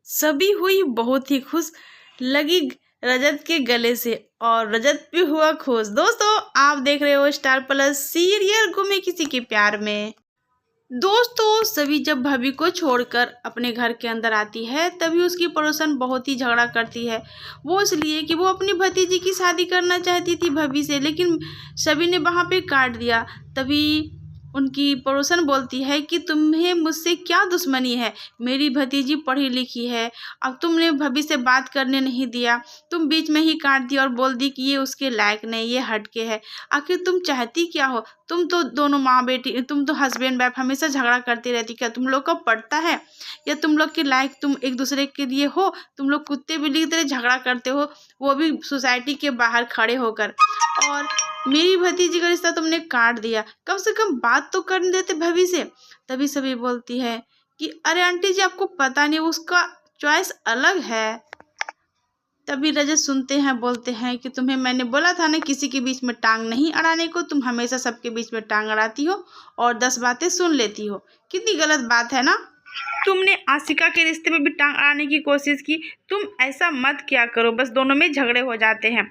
सभी हुई बहुत ही खुश, लगी रजत के गले से और रजत भी हुआ खुश। दोस्तों आप देख रहे हो स्टार प्लस सीरियल गुमे किसी के प्यार में। दोस्तों सभी जब भाभी को छोड़कर अपने घर के अंदर आती है तभी उसकी पड़ोसन बहुत ही झगड़ा करती है। वो इसलिए कि वो अपनी भतीजी की शादी करना चाहती थी भाभी से, लेकिन सभी ने वहाँ पे काट दिया। तभी उनकी पड़ोसन बोलती है कि तुम्हें मुझसे क्या दुश्मनी है, मेरी भतीजी पढ़ी लिखी है, अब तुमने भाभी से बात करने नहीं दिया, तुम बीच में ही काट दिया और बोल दी कि ये उसके लायक नहीं, ये हटके है। आखिर तुम चाहती क्या हो? तुम तो दोनों माँ बेटी, तुम तो हस्बैंड वाइफ हमेशा झगड़ा करती रहती, क्या तुम लोग को पड़ता है? या तुम लोग के लायक तुम एक दूसरे के लिए हो? तुम लोग कुत्ते बिल्ली की तरह झगड़ा करते हो, वो भी सोसाइटी के बाहर खड़े होकर। और मेरी भतीजी का रिश्ता तुमने काट दिया, कम से कम बात तो करने देते भाभी से। तभी सभी बोलती है कि अरे आंटी जी आपको पता नहीं, उसका चॉइस अलग है। तभी रजत सुनते हैं, बोलते हैं कि तुम्हें मैंने बोला था ना किसी के बीच में टांग नहीं अड़ाने को, तुम हमेशा सबके बीच में टांग अड़ाती हो और 10 बातें सुन लेती हो। कितनी गलत बात है ना। तुमने आशिका के रिश्ते में भी टांग अड़ाने की कोशिश की, तुम ऐसा मत क्या करो, बस दोनों में झगड़े हो जाते हैं।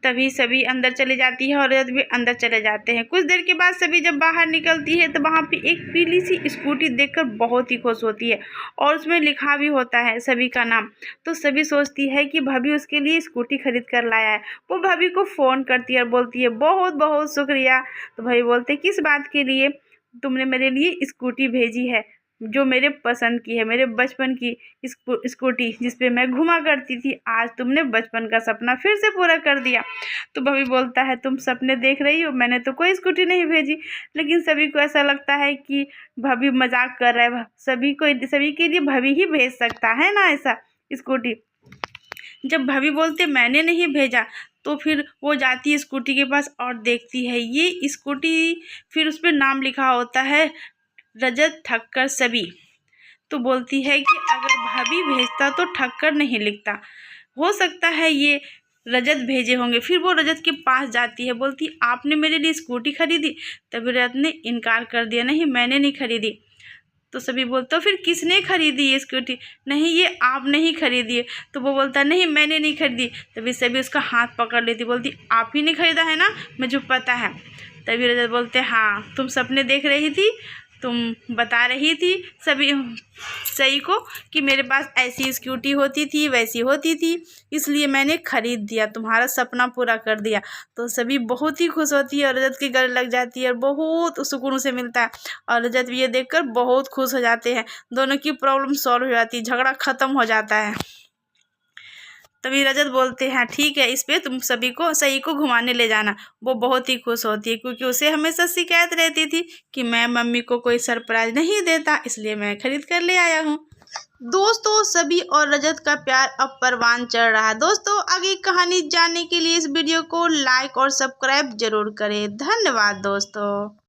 तभी सभी अंदर चले जाती है और रजत भी अंदर चले जाते हैं। कुछ देर के बाद सभी जब बाहर निकलती है तो वहाँ पे एक पीली सी स्कूटी देखकर बहुत ही खुश होती है और उसमें लिखा भी होता है सभी का नाम। तो सभी सोचती है कि भाभी उसके लिए स्कूटी खरीद कर लाया है। वो भाभी को फ़ोन करती है और बोलती है बहुत बहुत शुक्रिया। तो भाभी बोलते किस बात के लिए? तुमने मेरे लिए स्कूटी भेजी है जो मेरे पसंद की है, मेरे बचपन की स्कूटी जिस पे मैं घुमा करती थी। आज तुमने बचपन का सपना फिर से पूरा कर दिया। तो भाभी बोलता है तुम सपने देख रही हो, मैंने तो कोई स्कूटी नहीं भेजी। लेकिन सभी को ऐसा लगता है कि भाभी मजाक कर रहा है, सभी के लिए भाभी ही भेज सकता है ना ऐसा स्कूटी। जब भाभी बोलते मैंने नहीं भेजा तो फिर वो जाती है स्कूटी के पास और देखती है ये स्कूटी, फिर उस पर नाम लिखा होता है रजत ठक्कर सभी। तो बोलती है कि अगर भाभी भेजता तो ठक्कर नहीं लिखता, हो सकता है ये रजत भेजे होंगे। फिर वो रजत के पास जाती है, बोलती आपने मेरे लिए स्कूटी खरीदी? तभी रजत ने इनकार कर दिया, नहीं मैंने नहीं खरीदी। तो सभी बोलते फिर किसने खरीदी ये स्कूटी? नहीं ये आप नहीं खरीदी है। तो वो बोलता नहीं मैंने नहीं खरीदी। तभी सभी उसका हाथ पकड़ लेती, बोलती आप ही ने खरीदा है ना, मुझे पता है। तभी रजत बोलते हाँ तुम सपने देख रही थी, तुम बता रही थी सही को कि मेरे पास ऐसी स्कूटी होती थी वैसी होती थी, इसलिए मैंने खरीद दिया, तुम्हारा सपना पूरा कर दिया। तो सभी बहुत ही खुश होती है और रजत के गले लग जाती है और बहुत सुकून से मिलता है। और रजत भी ये देखकर बहुत खुश हो जाते हैं, दोनों की प्रॉब्लम सॉल्व हो जाती है, झगड़ा ख़त्म हो जाता है। तभी रजत बोलते हैं ठीक है इस पे तुम सभी को सही को घुमाने ले जाना। वो बहुत ही खुश होती है क्योंकि उसे हमेशा शिकायत रहती थी कि मैं मम्मी को कोई सरप्राइज नहीं देता, इसलिए मैं खरीद कर ले आया हूँ। दोस्तों सभी और रजत का प्यार अब परवान चढ़ रहा है। दोस्तों आगे कहानी जानने के लिए इस वीडियो को लाइक और सब्सक्राइब जरूर करें। धन्यवाद दोस्तों।